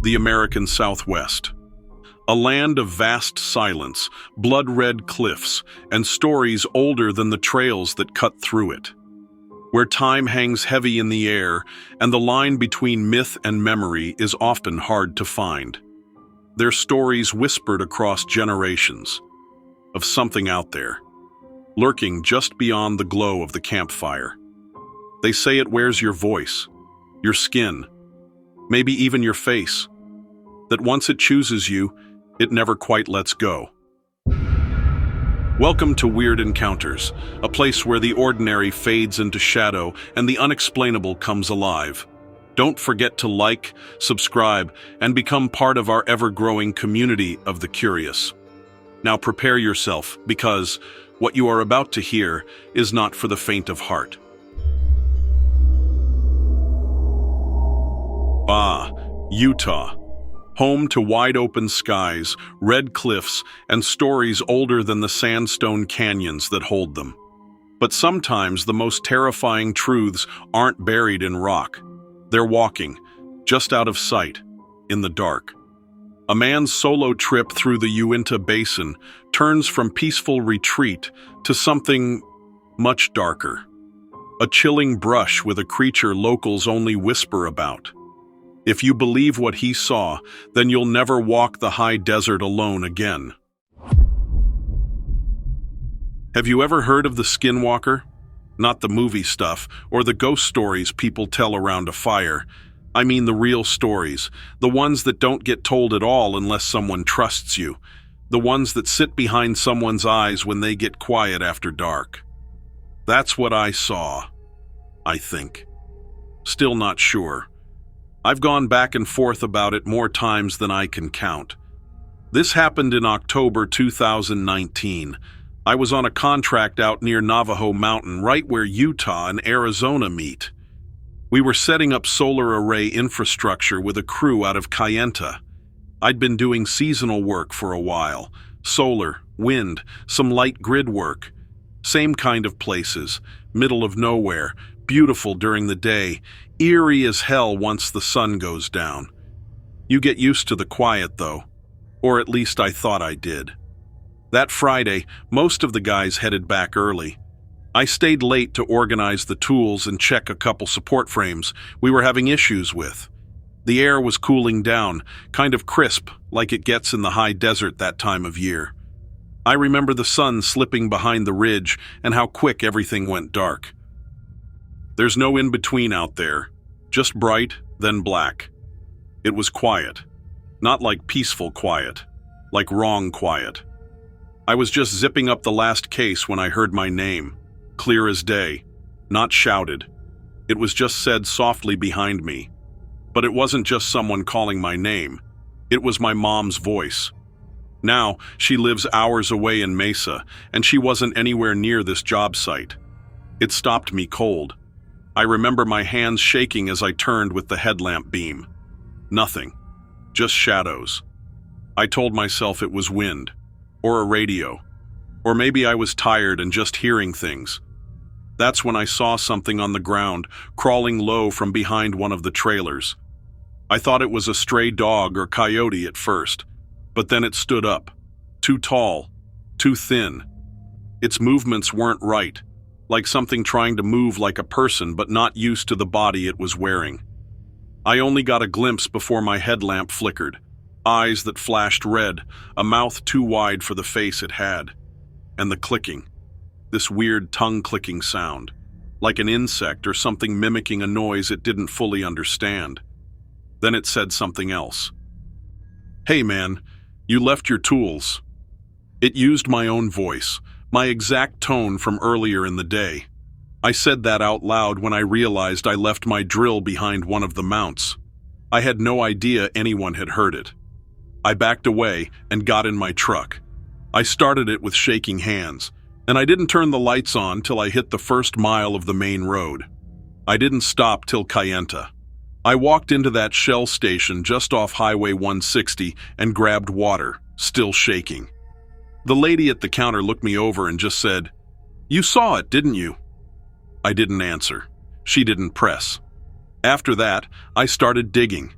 the American Southwest. A land of vast silence, blood-red cliffs, and stories older than the trails that cut through it. Where time hangs heavy in the air, and the line between myth and memory is often hard to find. Their stories whispered across generations of something out there, lurking just beyond the glow of the campfire. They say it wears your voice, your skin, maybe even your face, that once it chooses you, it never quite lets go. Welcome to Weird Encounters, a place where the ordinary fades into shadow and the unexplainable comes alive. Don't forget to like, subscribe, and become part of our ever-growing community of the curious. Now prepare yourself, because what you are about to hear is not for the faint of heart. Utah. Home to wide-open skies, red cliffs, and stories older than the sandstone canyons that hold them. But sometimes the most terrifying truths aren't buried in rock. They're walking, just out of sight, in the dark. A man's solo trip through the Uinta Basin turns from peaceful retreat to something much darker. A chilling brush with a creature locals only whisper about. If you believe what he saw, then you'll never walk the high desert alone again. Have you ever heard of the Skinwalker? Not the movie stuff or the ghost stories people tell around a fire. I mean the real stories, the ones that don't get told at all unless someone trusts you, the ones that sit behind someone's eyes when they get quiet after dark. That's what I saw, I think. Still not sure. I've gone back and forth about it more times than I can count. This happened in October 2019. I was on a contract out near Navajo Mountain, right where Utah and Arizona meet. We were setting up solar array infrastructure with a crew out of Kayenta. I'd been doing seasonal work for a while. Solar, wind, some light grid work. Same kind of places, middle of nowhere, beautiful during the day, eerie as hell once the sun goes down. You get used to the quiet though, or at least I thought I did. That Friday, most of the guys headed back early. I stayed late to organize the tools and check a couple support frames we were having issues with. The air was cooling down, kind of crisp like it gets in the high desert that time of year. I remember the sun slipping behind the ridge and how quick everything went dark. There's no in-between out there, just bright, then black. It was quiet. Not like peaceful quiet, like wrong quiet. I was just zipping up the last case when I heard my name, clear as day, not shouted. It was just said softly behind me. But it wasn't just someone calling my name. It was my mom's voice. Now, she lives hours away in Mesa, and she wasn't anywhere near this job site. It stopped me cold. I remember my hands shaking as I turned with the headlamp beam. Nothing. Just shadows. I told myself it was wind, or a radio, or maybe I was tired and just hearing things. That's when I saw something on the ground, crawling low from behind one of the trailers. I thought it was a stray dog or coyote at first, but then it stood up. Too tall, too thin. Its movements weren't right. Like something trying to move like a person but not used to the body it was wearing. I only got a glimpse before my headlamp flickered. Eyes that flashed red, a mouth too wide for the face it had. And the clicking. This weird tongue-clicking sound. Like an insect or something mimicking a noise it didn't fully understand. Then it said something else. "Hey man, you left your tools." It used my own voice. My exact tone from earlier in the day. I said that out loud when I realized I left my drill behind one of the mounts. I had no idea anyone had heard it. I backed away and got in my truck. I started it with shaking hands, and I didn't turn the lights on till I hit the first mile of the main road. I didn't stop till Kayenta. I walked into that Shell station just off Highway 160 and grabbed water, still shaking. The lady at the counter looked me over and just said, "You saw it, didn't you?" I didn't answer. She didn't press. After that, I started digging.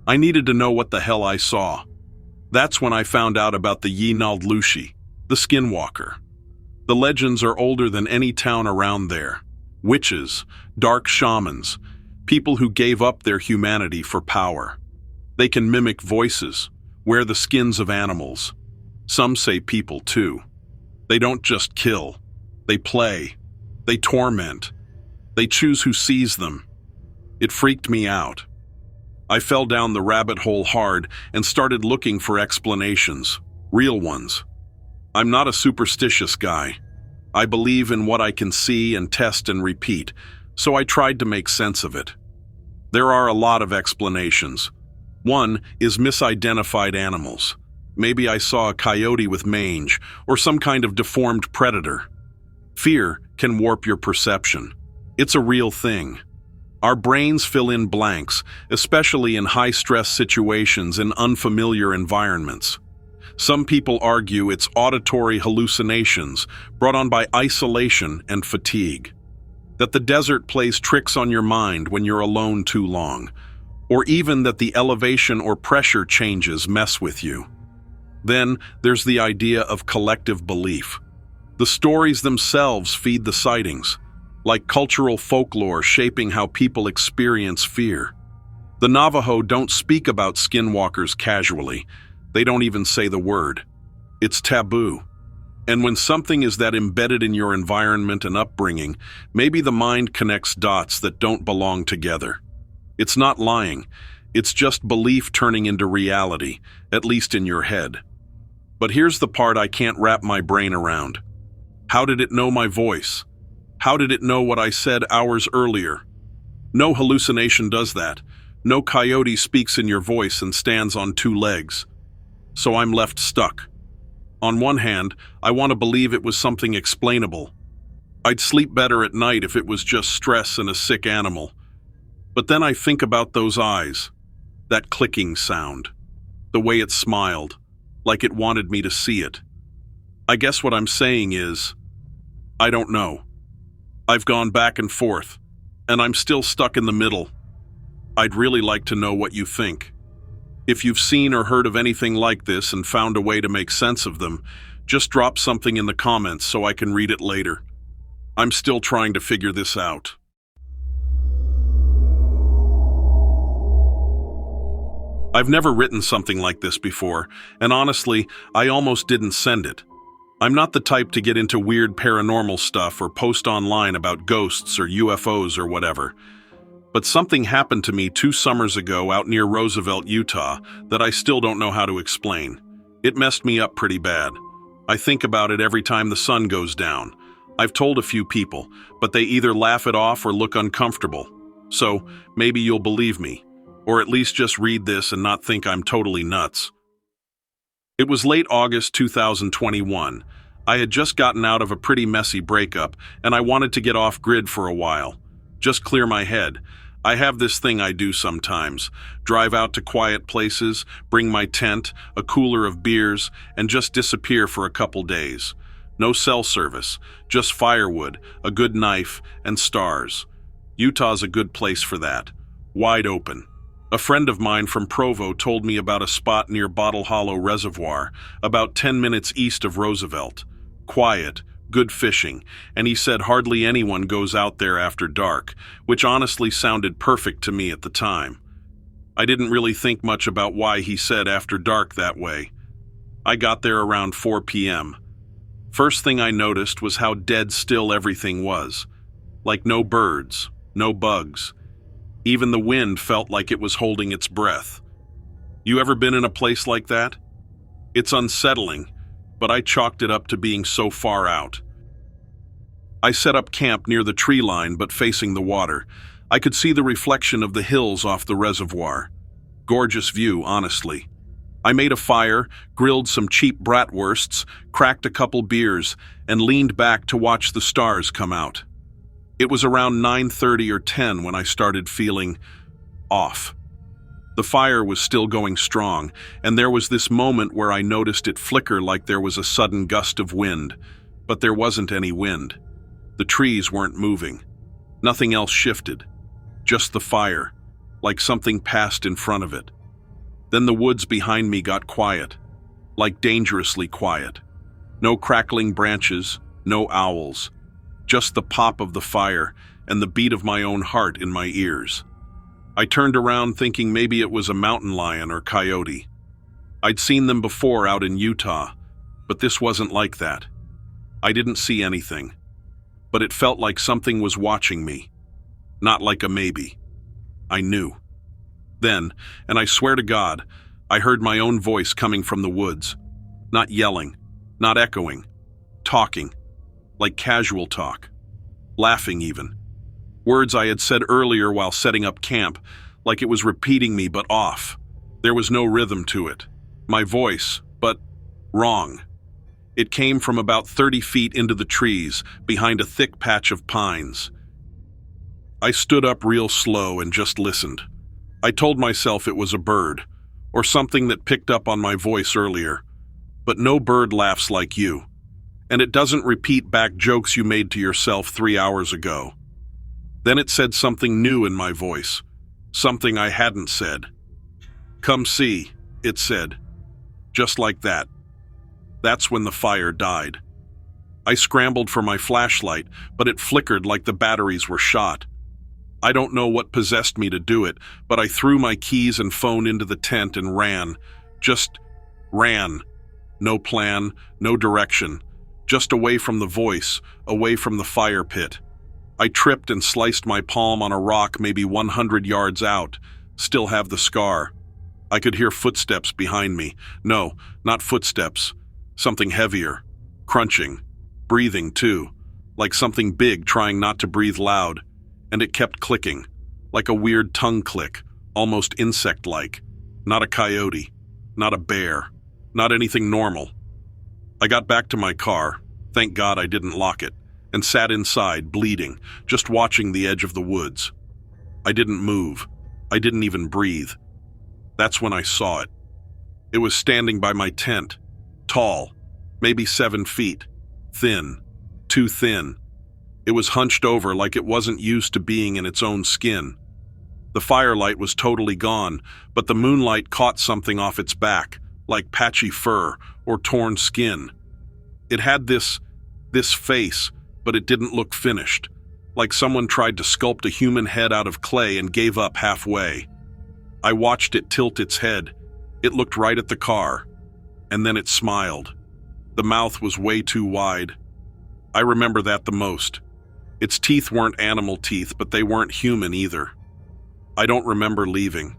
I needed to know what the hell I saw. That's when I found out about the Lushi, the Skinwalker. The legends are older than any town around there. Witches, dark shamans, people who gave up their humanity for power. They can mimic voices, wear the skins of animals. Some say people too. They don't just kill. They play. They torment. They choose who sees them. It freaked me out. I fell down the rabbit hole hard and started looking for explanations, real ones. I'm not a superstitious guy. I believe in what I can see and test and repeat, so I tried to make sense of it. There are a lot of explanations. One is misidentified animals. Maybe I saw a coyote with mange or some kind of deformed predator. Fear can warp your perception. It's a real thing. Our brains fill in blanks, especially in high-stress situations in unfamiliar environments. Some people argue it's auditory hallucinations brought on by isolation and fatigue. That the desert plays tricks on your mind when you're alone too long, or even that the elevation or pressure changes mess with you. Then there's the idea of collective belief. The stories themselves feed the sightings, like cultural folklore shaping how people experience fear. The Navajo don't speak about skinwalkers casually. They don't even say the word. It's taboo. And when something is that embedded in your environment and upbringing, maybe the mind connects dots that don't belong together. It's not lying. It's just belief turning into reality, at least in your head. But here's the part I can't wrap my brain around. How did it know my voice? How did it know what I said hours earlier? No hallucination does that. No coyote speaks in your voice and stands on two legs. So I'm left stuck. On one hand, I want to believe it was something explainable. I'd sleep better at night if it was just stress and a sick animal. But then I think about those eyes, that clicking sound, the way it smiled, like it wanted me to see it. I guess what I'm saying is, I don't know. I've gone back and forth, and I'm still stuck in the middle. I'd really like to know what you think. If you've seen or heard of anything like this and found a way to make sense of them, just drop something in the comments so I can read it later. I'm still trying to figure this out. I've never written something like this before, and honestly, I almost didn't send it. I'm not the type to get into weird paranormal stuff or post online about ghosts or UFOs or whatever. But something happened to me 2 summers ago out near Roosevelt, Utah, that I still don't know how to explain. It messed me up pretty bad. I think about it every time the sun goes down. I've told a few people, but they either laugh it off or look uncomfortable. So maybe you'll believe me, or at least just read this and not think I'm totally nuts. It was late August 2021. I had just gotten out of a pretty messy breakup, and I wanted to get off grid for a while. Just clear my head. I have this thing I do sometimes. Drive out to quiet places, bring my tent, a cooler of beers, and just disappear for a couple days. No cell service, just firewood, a good knife, and stars. Utah's a good place for that. Wide open. A friend of mine from Provo told me about a spot near Bottle Hollow Reservoir, about 10 minutes east of Roosevelt. Quiet, good fishing, and he said hardly anyone goes out there after dark, which honestly sounded perfect to me at the time. I didn't really think much about why he said after dark that way. I got there around 4 p.m. First thing I noticed was how dead still everything was. Like no birds, no bugs. Even the wind felt like it was holding its breath. You ever been in a place like that? It's unsettling, but I chalked it up to being so far out. I set up camp near the tree line but facing the water. I could see the reflection of the hills off the reservoir. Gorgeous view, honestly. I made a fire, grilled some cheap bratwursts, cracked a couple beers, and leaned back to watch the stars come out. It was around 9:30 or 10 when I started feeling off. The fire was still going strong, and there was this moment where I noticed it flicker like there was a sudden gust of wind, but there wasn't any wind. The trees weren't moving. Nothing else shifted. Just the fire, like something passed in front of it. Then the woods behind me got quiet, like dangerously quiet. No crackling branches, no owls, just the pop of the fire and the beat of my own heart in my ears. I turned around thinking maybe it was a mountain lion or coyote. I'd seen them before out in Utah, but this wasn't like that. I didn't see anything, but it felt like something was watching me. Not like a maybe. I knew. Then, and I swear to God, I heard my own voice coming from the woods. Not yelling, not echoing, talking, like casual talk. Laughing even. Words I had said earlier while setting up camp, like it was repeating me but off. There was no rhythm to it. My voice, but wrong. It came from about 30 feet into the trees, behind a thick patch of pines. I stood up real slow and just listened. I told myself it was a bird, or something that picked up on my voice earlier. But no bird laughs like you, and it doesn't repeat back jokes you made to yourself 3 hours ago. Then it said something new in my voice, something I hadn't said. "Come see," it said. Just like that. That's when the fire died. I scrambled for my flashlight, but it flickered like the batteries were shot. I don't know what possessed me to do it, but I threw my keys and phone into the tent and ran. Just ran. No plan, no direction. Just away from the voice, away from the fire pit. I tripped and sliced my palm on a rock maybe 100 yards out. Still have the scar. I could hear footsteps behind me. No, not footsteps. Something heavier. Crunching. Breathing, too. Like something big trying not to breathe loud. And it kept clicking. Like a weird tongue click. Almost insect-like. Not a coyote. Not a bear. Not anything normal. I got back to my car. Thank God I didn't lock it. And sat inside, bleeding, just watching the edge of the woods. I didn't move. I didn't even breathe. That's when I saw it. It was standing by my tent. Tall, maybe 7 feet. Thin, too thin. It was hunched over like it wasn't used to being in its own skin. The firelight was totally gone, but the moonlight caught something off its back, like patchy fur or torn skin. It had this face, but it didn't look finished, like someone tried to sculpt a human head out of clay and gave up halfway. I watched it tilt its head. It looked right at the car, and then it smiled. The mouth was way too wide. I remember that the most. Its teeth weren't animal teeth, but they weren't human either. I don't remember leaving.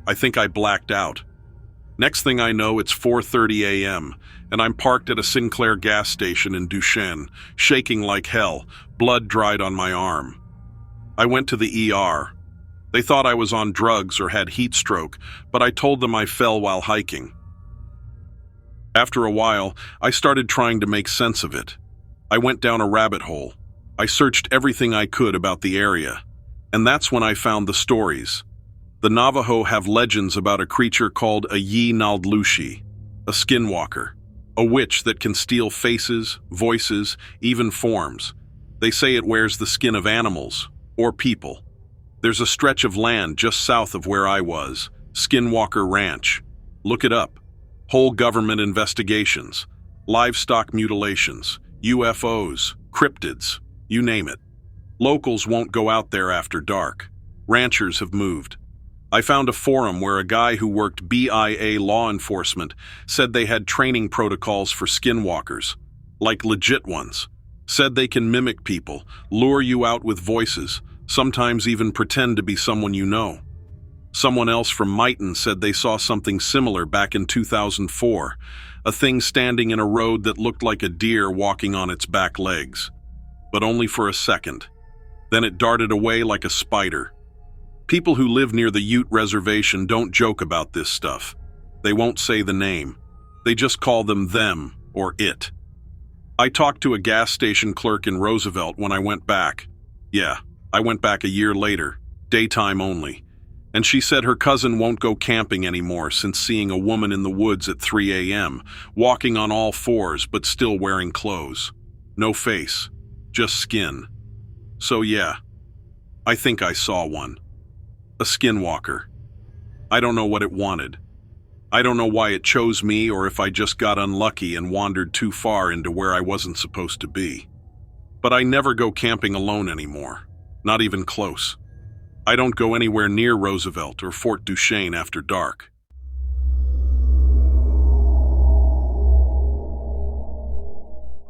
I think I blacked out. Next thing I know, it's 4:30 a.m., and I'm parked at a Sinclair gas station in Duchesne, shaking like hell, blood dried on my arm. I went to the ER. They thought I was on drugs or had heat stroke, but I told them I fell while hiking. After a while, I started trying to make sense of it. I went down a rabbit hole. I searched everything I could about the area, and that's when I found the stories. The Navajo have legends about a creature called a Yi-Naldlushi, a skinwalker, a witch that can steal faces, voices, even forms. They say it wears the skin of animals, or people. There's a stretch of land just south of where I was, Skinwalker Ranch. Look it up. Whole government investigations, livestock mutilations, UFOs, cryptids, you name it. Locals won't go out there after dark. Ranchers have moved. I found a forum where a guy who worked BIA law enforcement said they had training protocols for skinwalkers, like legit ones. Said they can mimic people, lure you out with voices, sometimes even pretend to be someone you know. Someone else from Mighton said they saw something similar back in 2004, a thing standing in a road that looked like a deer walking on its back legs. But only for a second. Then it darted away like a spider. People who live near the Ute Reservation don't joke about this stuff. They won't say the name. They just call them or it. I talked to a gas station clerk in Roosevelt when I went back. Yeah, I went back a year later, daytime only. And she said her cousin won't go camping anymore since seeing a woman in the woods at 3 a.m., walking on all fours but still wearing clothes. No face, just skin. So yeah, I think I saw one. A skinwalker. I don't know what it wanted. I don't know why it chose me or if I just got unlucky and wandered too far into where I wasn't supposed to be. But I never go camping alone anymore, not even close. I don't go anywhere near Roosevelt or Fort Duchesne after dark.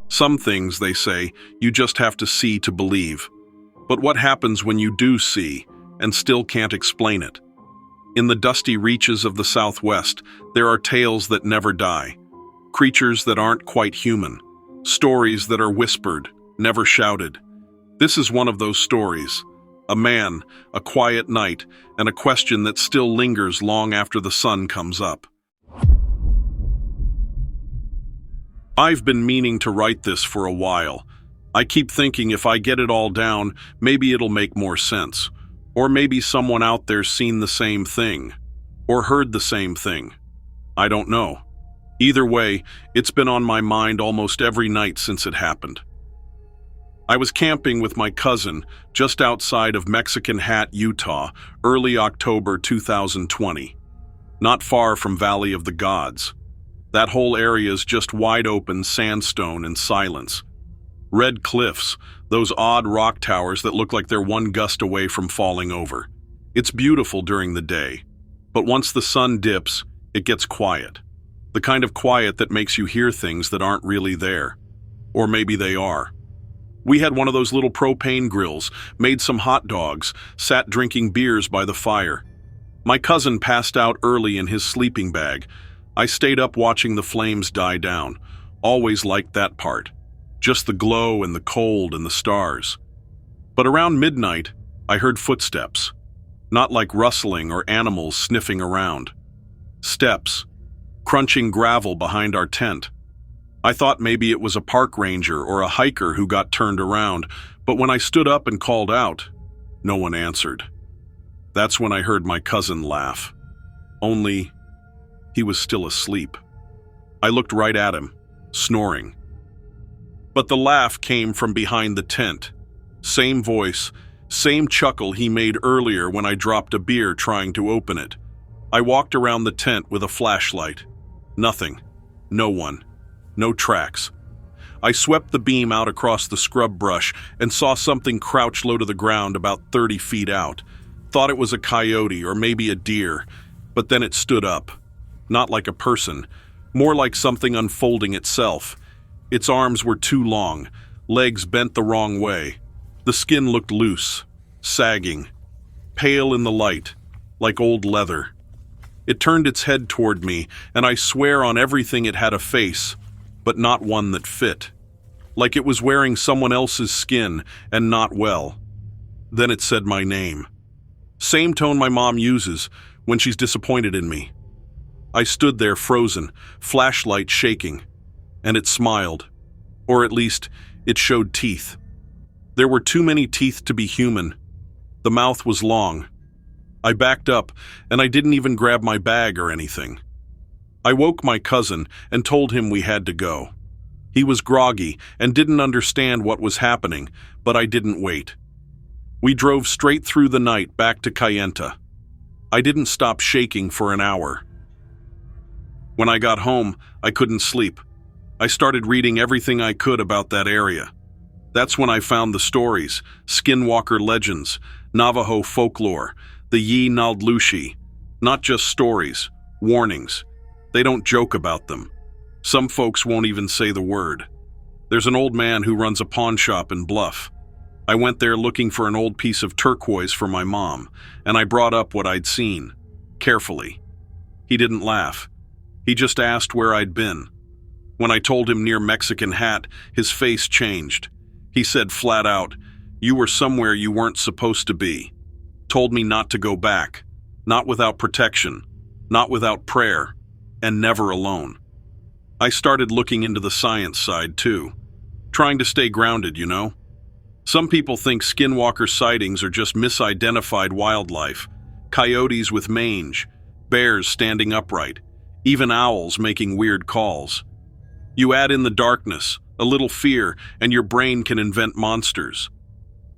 Some things, they say, you just have to see to believe. But what happens when you do see and still can't explain it? In the dusty reaches of the Southwest, there are tales that never die, creatures that aren't quite human, stories that are whispered, never shouted. This is one of those stories. A man, a quiet night, and a question that still lingers long after the sun comes up. I've been meaning to write this for a while. I keep thinking if I get it all down, maybe it'll make more sense. Or maybe someone out there's seen the same thing, or heard the same thing. I don't know. Either way, it's been on my mind almost every night since it happened. I was camping with my cousin just outside of Mexican Hat, Utah, early October 2020, not far from Valley of the Gods. That whole area is just wide open sandstone and silence. Red cliffs, those odd rock towers that look like they're one gust away from falling over. It's beautiful during the day, but once the sun dips, it gets quiet. The kind of quiet that makes you hear things that aren't really there. Or maybe they are. We had one of those little propane grills, made some hot dogs, sat drinking beers by the fire. My cousin passed out early in his sleeping bag. I stayed up watching the flames die down. Always liked that part. Just the glow and the cold and the stars. But around midnight, I heard footsteps. Not like rustling or animals sniffing around. Steps, crunching gravel behind our tent. I thought maybe it was a park ranger or a hiker who got turned around, but when I stood up and called out, no one answered. That's when I heard my cousin laugh. Only, he was still asleep. I looked right at him, snoring. But the laugh came from behind the tent. Same voice, same chuckle he made earlier when I dropped a beer trying to open it. I walked around the tent with a flashlight. Nothing. No one. No tracks. I swept the beam out across the scrub brush and saw something crouch low to the ground about 30 feet out. Thought it was a coyote or maybe a deer, but then it stood up. Not like a person, more like something unfolding itself. Its arms were too long, legs bent the wrong way. The skin looked loose, sagging, pale in the light, like old leather. It turned its head toward me, and I swear on everything it had a face, but not one that fit. Like it was wearing someone else's skin, and not well. Then it said my name. Same tone my mom uses when she's disappointed in me. I stood there frozen, flashlight shaking. And it smiled. Or at least, it showed teeth. There were too many teeth to be human. The mouth was long. I backed up, and I didn't even grab my bag or anything. I woke my cousin and told him we had to go. He was groggy and didn't understand what was happening, but I didn't wait. We drove straight through the night back to Cayenta. I didn't stop shaking for an hour. When I got home, I couldn't sleep. I started reading everything I could about that area. That's when I found the stories, Skinwalker legends, Navajo folklore, the Yi Naldlushi. Not just stories, warnings. They don't joke about them. Some folks won't even say the word. There's an old man who runs a pawn shop in Bluff. I went there looking for an old piece of turquoise for my mom, and I brought up what I'd seen, carefully. He didn't laugh. He just asked where I'd been. When I told him near Mexican Hat, his face changed. He said flat out, "You were somewhere you weren't supposed to be." Told me not to go back, not without protection, not without prayer, and never alone. I started looking into the science side too, trying to stay grounded, you know? Some people think Skinwalker sightings are just misidentified wildlife, coyotes with mange, bears standing upright, even owls making weird calls. You add in the darkness, a little fear, and your brain can invent monsters.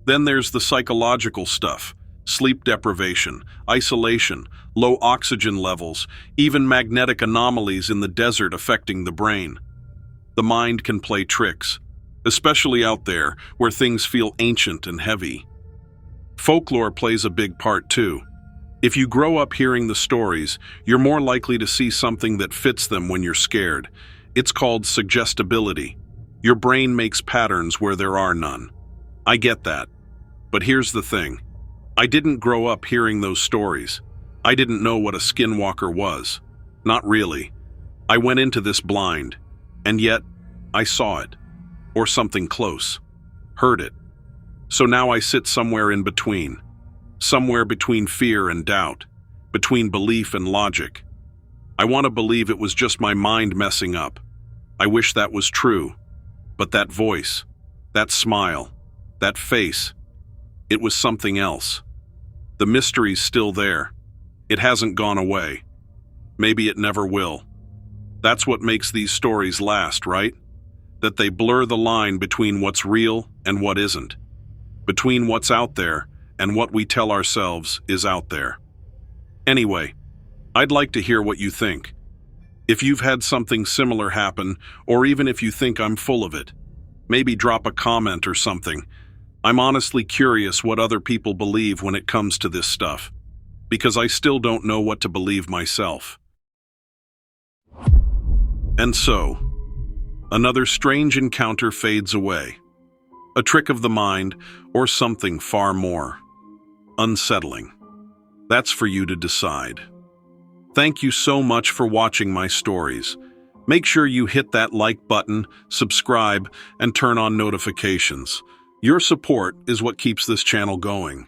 Then there's the psychological stuff, Sleep deprivation, isolation, low oxygen levels, even magnetic anomalies in the desert affecting the brain. The mind can play tricks, especially out there where things feel ancient and heavy. Folklore plays a big part too. If you grow up hearing the stories, you're more likely to see something that fits them when you're scared. It's called suggestibility. Your brain makes patterns where there are none. I get that. But here's the thing. I didn't grow up hearing those stories. I didn't know what a skinwalker was. Not really. I went into this blind, and yet I saw it. Or something close. Heard it. So now I sit somewhere in between. Somewhere between fear and doubt. Between belief and logic. I want to believe it was just my mind messing up. I wish that was true. But that voice, that smile, that face, it was something else. The mystery's still there. It hasn't gone away. Maybe it never will. That's what makes these stories last, right? That they blur the line between what's real and what isn't. Between what's out there and what we tell ourselves is out there. Anyway, I'd like to hear what you think. If you've had something similar happen, or even if you think I'm full of it, maybe drop a comment or something. I'm honestly curious what other people believe when it comes to this stuff, because I still don't know what to believe myself. And so, another strange encounter fades away. A trick of the mind, or something far more unsettling. That's for you to decide. Thank you so much for watching my stories. Make sure you hit that like button, subscribe, and turn on notifications. Your support is what keeps this channel going.